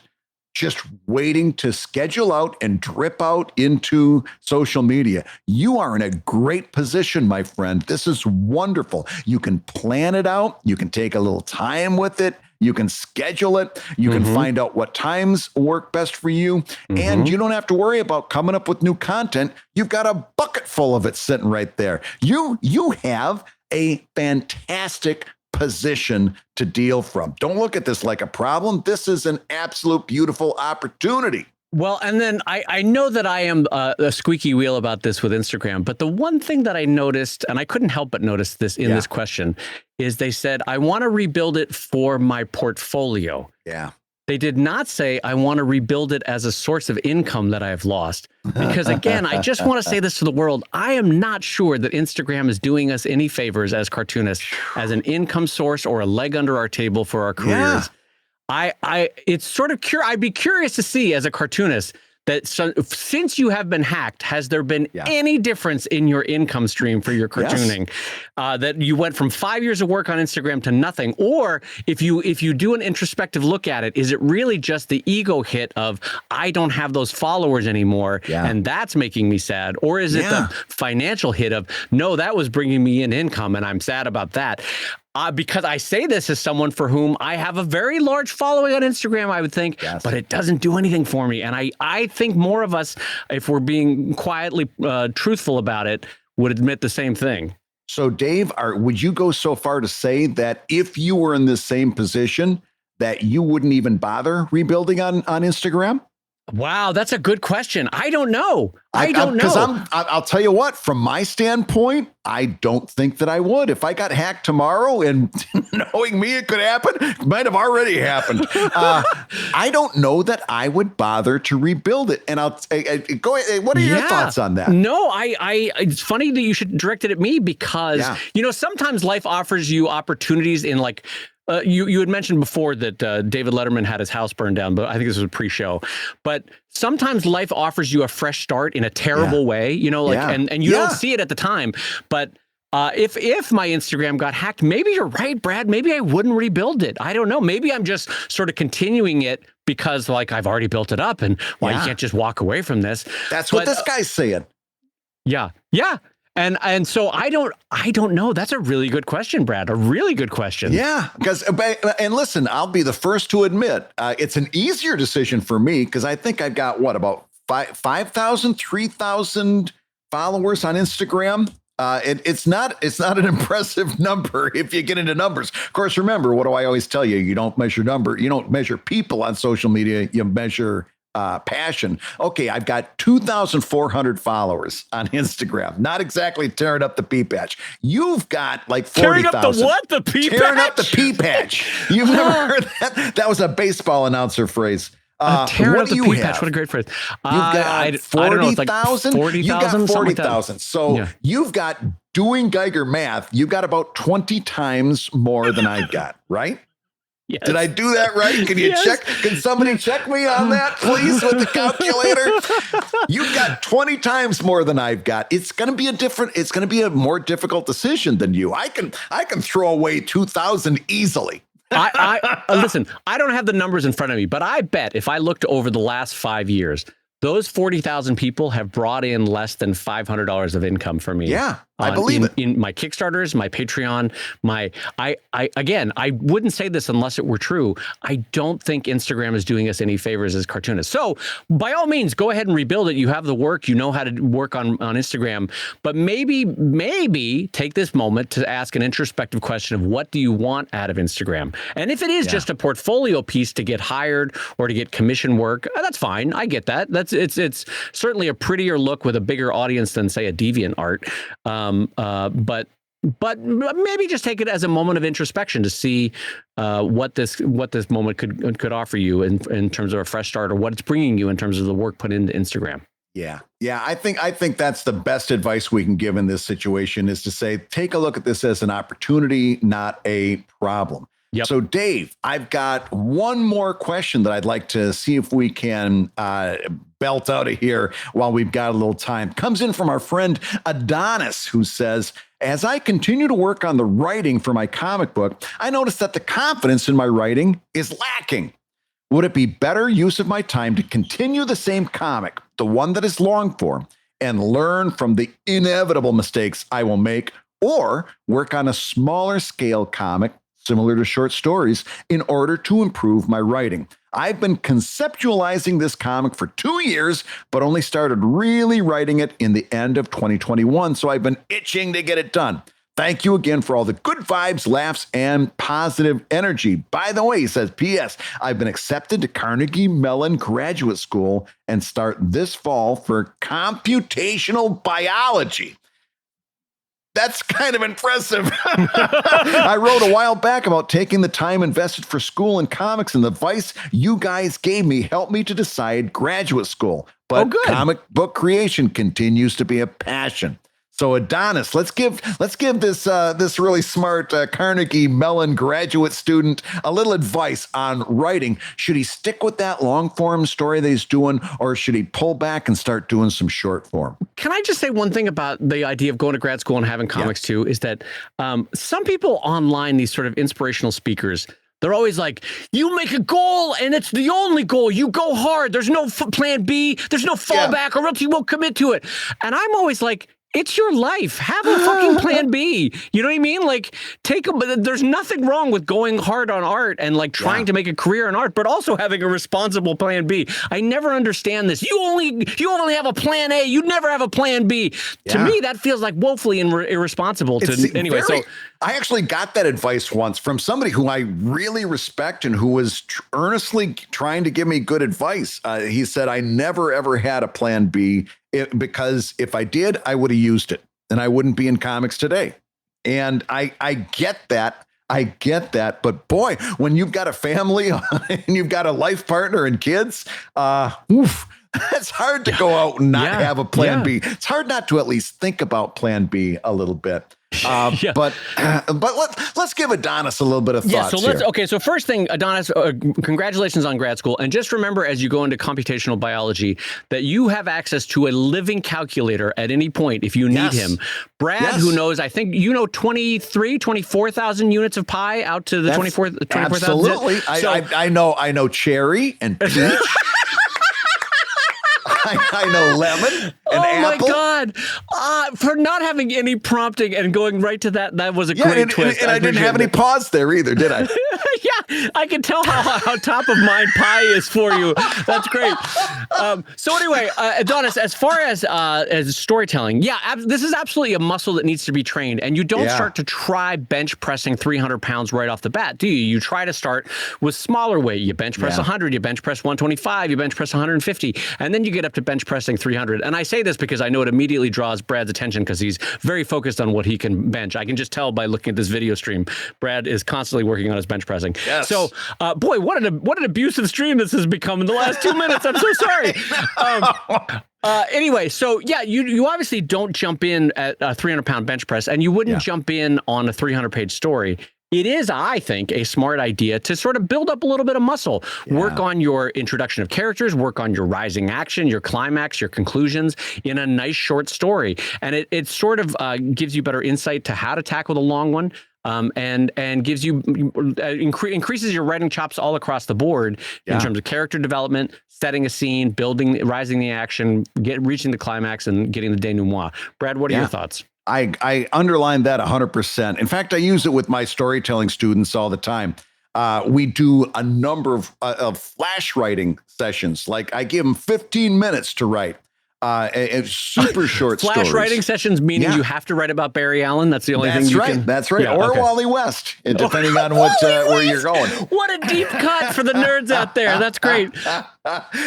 just waiting to schedule out and drip out into social media. You are in a great position, my friend. This is wonderful. You can plan it out. You can take a little time with it. You can schedule it. You can find out what times work best for you. And you don't have to worry about coming up with new content. You've got a bucket full of it sitting right there. You have a fantastic position to deal from. Don't look at this like a problem. This is an absolute beautiful opportunity. Well, and then I know that I am a squeaky wheel about this with Instagram, but the one thing that I noticed, and I couldn't help but notice this in this question, is they said, I want to rebuild it for my portfolio. Yeah. They did not say, I want to rebuild it as a source of income that I have lost. Because again, I just want to say this to the world. I am not sure that Instagram is doing us any favors as cartoonists, as an income source or a leg under our table for our careers. It's sort of I'd be curious to see as a cartoonist, since you have been hacked, has there been any difference in your income stream for your cartooning? That you went from 5 years of work on Instagram to nothing? Or if you do an introspective look at it, is it really just the ego hit of, I don't have those followers anymore, and that's making me sad? Or is it the financial hit of, no, that was bringing me in income and I'm sad about that? Because I say this as someone for whom I have a very large following on Instagram, I would think, but it doesn't do anything for me. And I think more of us, if we're being quietly truthful about it, would admit the same thing. So, Dave, would you go so far to say that if you were in this same position, that you wouldn't even bother rebuilding on Instagram? Wow, that's a good question. I don't know. I don't know. Because I'll tell you what, from my standpoint, I don't think that I would. If I got hacked tomorrow, and knowing me, it could happen. It might have already happened. I don't know that I would bother to rebuild it. And I'll go ahead. What are your thoughts on that? No, it's funny that you should direct it at me because, sometimes life offers you opportunities in like, you had mentioned before that David Letterman had his house burned down, but I think this was a pre-show. But sometimes life offers you a fresh start in a terrible way, and you don't see it at the time. But if my Instagram got hacked, maybe you're right, Brad. Maybe I wouldn't rebuild it. I don't know. Maybe I'm just sort of continuing it because like I've already built it up, and you can't just walk away from this. That's what this guy's saying. Yeah. And so I don't know. That's a really good question, Brad. A really good question. Yeah, because and listen, I'll be the first to admit it's an easier decision for me because I think I've got about 5,000, 3,000 followers on Instagram. It's not an impressive number if you get into numbers. Of course, remember, what do I always tell you? You don't measure you don't measure people on social media. You measure passion. Okay, I've got 2,400 followers on Instagram. Not exactly tearing up the pea patch. You've got like 40,000. Tearing up the what? The pea patch? Tearing up the pea patch. You've never heard that? That was a baseball announcer phrase. Tearing up the pea patch. What a great phrase. You've got 40,000. 40,000. You've got 40,000. So you've got, doing Geiger math, you've got about 20 times more than I've got, right? Yes. Did I do that right? Can you check? Can somebody check me on that, please, with the calculator? You've got 20 times more than I've got. It's going to be a more difficult decision than you. I can throw away 2,000 easily. Listen, I don't have the numbers in front of me, but I bet if I looked over the last 5 years, those 40,000 people have brought in less than $500 of income for me. Yeah, I believe it. In my Kickstarters, my Patreon, I wouldn't say this unless it were true. I don't think Instagram is doing us any favors as cartoonists. So by all means, go ahead and rebuild it. You have the work, you know how to work on Instagram, but maybe take this moment to ask an introspective question of what do you want out of Instagram? And if it is just a portfolio piece to get hired or to get commission work, that's fine. I get that. It's certainly a prettier look with a bigger audience than say a DeviantArt. But maybe just take it as a moment of introspection to see what this moment could offer you in terms of a fresh start, or what it's bringing you in terms of the work put into Instagram. Yeah. I think that's the best advice we can give in this situation, is to say, take a look at this as an opportunity, not a problem. Yep. So, Dave, I've got one more question that I'd like to see if we can belt out of here while we've got a little time. Comes in from our friend Adonis, who says, as I continue to work on the writing for my comic book, I noticed that the confidence in my writing is lacking. Would it be better use of my time to continue the same comic, the one that is long form, and learn from the inevitable mistakes I will make, or work on a smaller scale comic similar to short stories in order to improve my writing? I've been conceptualizing this comic for 2 years, but only started really writing it in the end of 2021. So I've been itching to get it done. Thank you again for all the good vibes, laughs, and positive energy. By the way, he says, P.S. I've been accepted to Carnegie Mellon Graduate School and start this fall for computational biology. That's kind of impressive. I wrote a while back about taking the time invested for school and comics, and the advice you guys gave me helped me to decide graduate school. But comic book creation continues to be a passion. So Adonis, let's give this this really smart Carnegie Mellon graduate student a little advice on writing. Should he stick with that long form story that he's doing, or should he pull back and start doing some short form? Can I just say one thing about the idea of going to grad school and having comics too, is that some people online, these sort of inspirational speakers, they're always like, you make a goal and it's the only goal. You go hard. There's no plan B. There's no fallback or else you won't commit to it. And I'm always like, it's your life. Have a fucking plan B. You know what I mean? Like, there's nothing wrong with going hard on art and like trying to make a career in art, but also having a responsible plan B. I never understand this. You only have a plan A. You never have a plan B. To me, that feels like woefully irresponsible. I actually got that advice once from somebody who I really respect and who was earnestly trying to give me good advice. He said, I never, ever had a plan B because if I did, I would have used it and I wouldn't be in comics today. And I get that. I get that. But boy, when you've got a family and you've got a life partner and kids, it's hard to go out and not have a plan B. It's hard not to at least think about plan B a little bit. But let's give Adonis a little bit of thoughts here. So first thing, Adonis, congratulations on grad school. And just remember, as you go into computational biology, that you have access to a living calculator at any point if you need him. Brad, who knows, I think 24,000 units of pi out to the 24,000. Absolutely. I know cherry and peach. I know lemon and apple. Oh my God. For not having any prompting and going right to that was a great twist. And I didn't have any pause there either, did I? Yeah, I can tell how top of mind pie is for you. That's great. So anyway, Adonis, as far as storytelling, this is absolutely a muscle that needs to be trained. And you don't start to try bench pressing 300 pounds right off the bat, do you? You try to start with smaller weight. You bench press 100, you bench press 125, you bench press 150, and then you get up to bench pressing 300. And I say this because I know it immediately draws Brad's attention because he's very focused on what he can bench. I can just tell by looking at this video stream, Brad is constantly working on his bench pressing. Yes. So, boy, what an abusive stream this has become in the last 2 minutes. I'm so sorry. Anyway, so you obviously don't jump in at a 300-pound bench press, and you wouldn't jump in on a 300-page story. It is, I think, a smart idea to sort of build up a little bit of muscle, work on your introduction of characters, work on your rising action, your climax, your conclusions in a nice short story. And it sort of gives you better insight to how to tackle the long one. And gives you increases your writing chops all across the board in terms of character development, setting a scene, rising the action, reaching the climax, and getting the denouement. Brad, what are your thoughts? I underline that 100%. In fact, I use it with my storytelling students all the time. We do a number of flash writing sessions. Like I give them 15 minutes to write. Super short Flash stories. writing sessions, meaning you have to write about Barry Allen. That's the only thing you can. That's right. Or Wally West, depending on where you're going. What a deep cut for the nerds out there. That's great.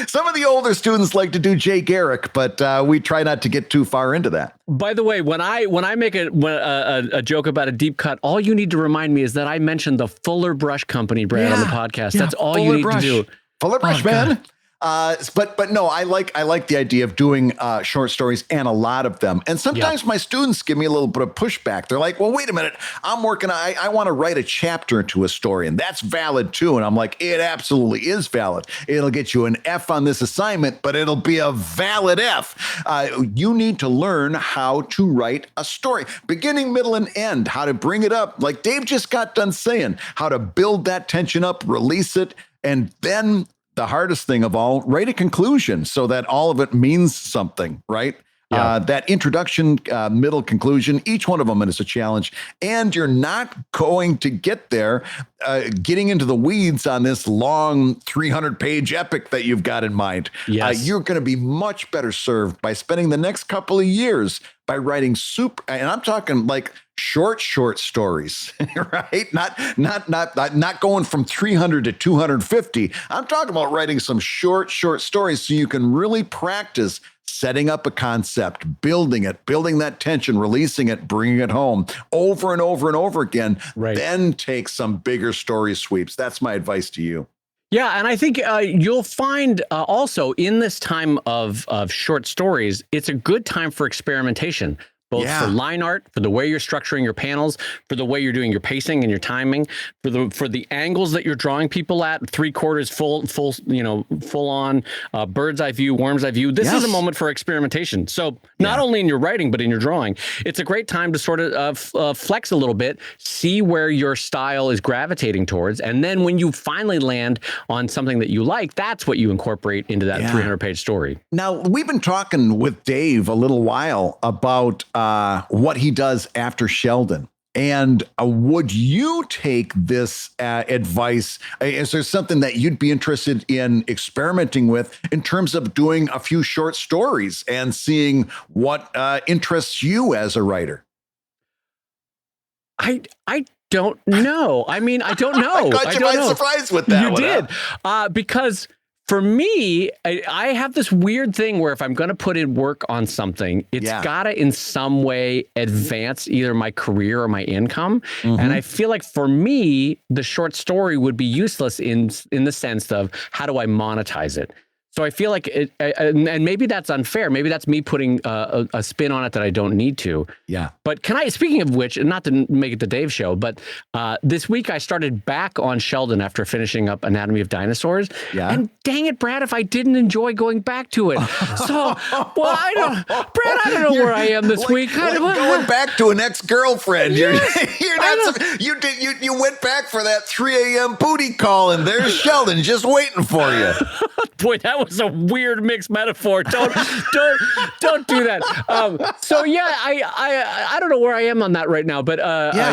Some of the older students like to do Jay Garrick, but we try not to get too far into that. By the way, when I make a joke about a deep cut, all you need to remind me is that I mentioned the Fuller Brush Company, Brad, on the podcast. That's all you need to do. Fuller Brush, man. God. But no, I like the idea of doing short stories, and a lot of them. And sometimes my students give me a little bit of pushback. They're like, well, wait a minute, I want to write a chapter to a story, and that's valid too. And I'm like, it absolutely is valid. It'll get you an F on this assignment, but it'll be a valid F. You need to learn how to write a story, beginning, middle, and end, how to bring it up. Like Dave just got done saying, how to build that tension up, release it, and then the hardest thing of all, write a conclusion so that all of it means something, right? That introduction, middle, conclusion, each one of them is a challenge. And you're not going to get there getting into the weeds on this long 300-page epic that you've got in mind. Yes. You're going to be much better served by spending the next couple of years by writing and I'm talking like short stories, right? Not going from 300 to 250. I'm talking about writing some short stories so you can really practice setting up a concept, building that tension, releasing it, bringing it home over and over and over again. Right. Then take some bigger story sweeps. That's my advice to you. Yeah, and I think you'll find also in this time of short stories, it's a good time for experimentation. both for line art, for the way you're structuring your panels, for the way you're doing your pacing and your timing, for the angles that you're drawing people at, 3/4 full on, bird's eye view, worm's eye view. This is a moment for experimentation. So not only in your writing, but in your drawing, it's a great time to sort of flex a little bit, see where your style is gravitating towards. And then when you finally land on something that you like, that's what you incorporate into that 300-page story. Now, we've been talking with Dave a little while about what he does after Sheldon. And would you take this advice? Is there something that you'd be interested in experimenting with in terms of doing a few short stories and seeing what interests you as a writer? I don't know. I mean, I don't know. I caught you by surprise with that. You did. Because for me, I have this weird thing where if I'm going to put in work on something, it's got to in some way advance either my career or my income. And I feel like for me, the short story would be useless in the sense of how do I monetize it? So I feel like and maybe that's unfair. Maybe that's me putting a spin on it that I don't need to. Yeah. But speaking of which, and not to make it the Dave show, but this week I started back on Sheldon after finishing up Anatomy of Dinosaurs. Yeah. And dang it, Brad, if I didn't enjoy going back to it. So, I don't know where I am this week. Going back to an ex-girlfriend. Yes, you went back for that 3 a.m. booty call, and there's Sheldon just waiting for you. Boy, that was a weird mixed metaphor. Don't do that. So yeah, I don't know where I am on that right now, but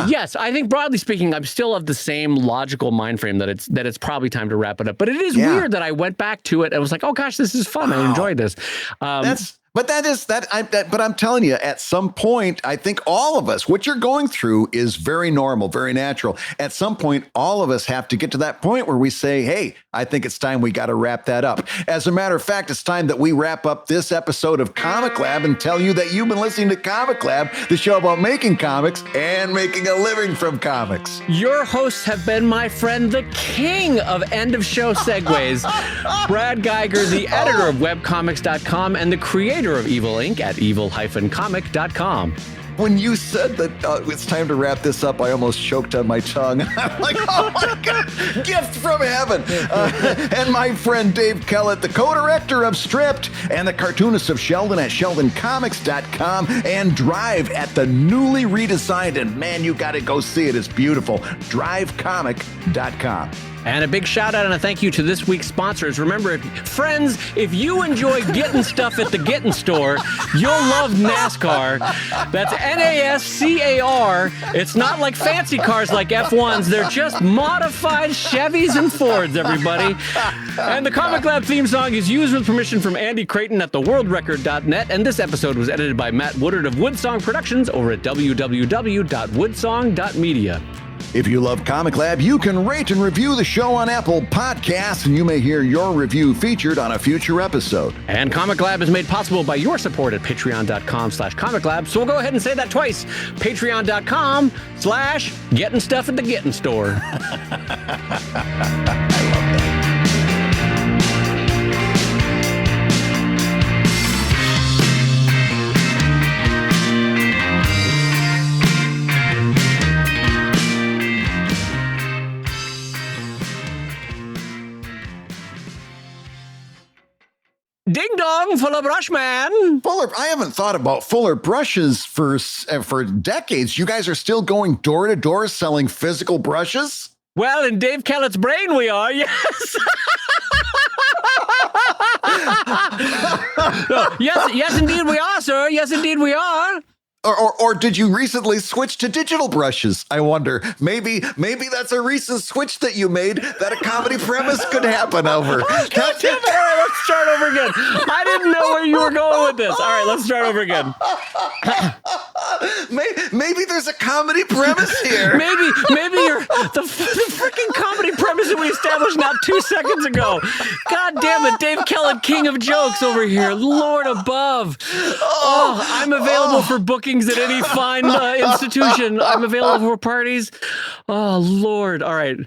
yes, I think broadly speaking, I'm still of the same logical mind frame that it's probably time to wrap it up. But it is weird that I went back to it and was like, oh gosh, this is fun. I enjoyed this. But I'm telling you, at some point, I think all of us, what you're going through is very normal, very natural. At some point, all of us have to get to that point where we say, hey, I think it's time we got to wrap that up. As a matter of fact, it's time that we wrap up this episode of ComicLab and tell you that you've been listening to ComicLab, the show about making comics and making a living from comics. Your hosts have been my friend, the king of end of show segues, Brad Geiger, the editor of webcomics.com and the creator of Evil Inc. at evil-comic.com. When you said that it's time to wrap this up, I almost choked on my tongue. I'm like, oh my God, gift from heaven. And my friend Dave Kellett, the co-director of Stripped and the cartoonist of Sheldon at sheldoncomics.com and Drive at the newly redesigned, and man, you got to go see it. It's beautiful. drivecomic.com. And a big shout out and a thank you to this week's sponsors. Remember, friends, if you enjoy getting stuff at the Getting Store, you'll love NASCAR. That's NASCAR. It's not like fancy cars like F1s. They're just modified Chevys and Fords, everybody. And the Comic Lab theme song is used with permission from Andy Creighton at theworldrecord.net. And this episode was edited by Matt Woodard of Woodsong Productions over at www.woodsong.media. If you love Comic Lab, you can rate and review the show on Apple Podcasts, and you may hear your review featured on a future episode. And Comic Lab is made possible by your support at patreon.com/comiclab. So we'll go ahead and say that twice. Patreon.com/getting stuff at the Getting Store. Ding dong, Fuller Brush Man. I haven't thought about Fuller brushes for decades. You guys are still going door to door selling physical brushes? Well, in Dave Kellett's brain, we are, yes. Yes, indeed we are, sir. Yes, indeed we are. Or did you recently switch to digital brushes? I wonder. Maybe that's a recent switch that you made that a comedy premise could happen over. God damn it. All right, let's start over again. I didn't know where you were going with this. All right, let's start over again. Maybe there's a comedy premise here. Maybe you're the freaking comedy premise that we established not 2 seconds ago. God damn it, Dave Kellett, king of jokes over here. Lord above. I'm available for booking at any fine institution. I'm available for parties. Oh, Lord. All right.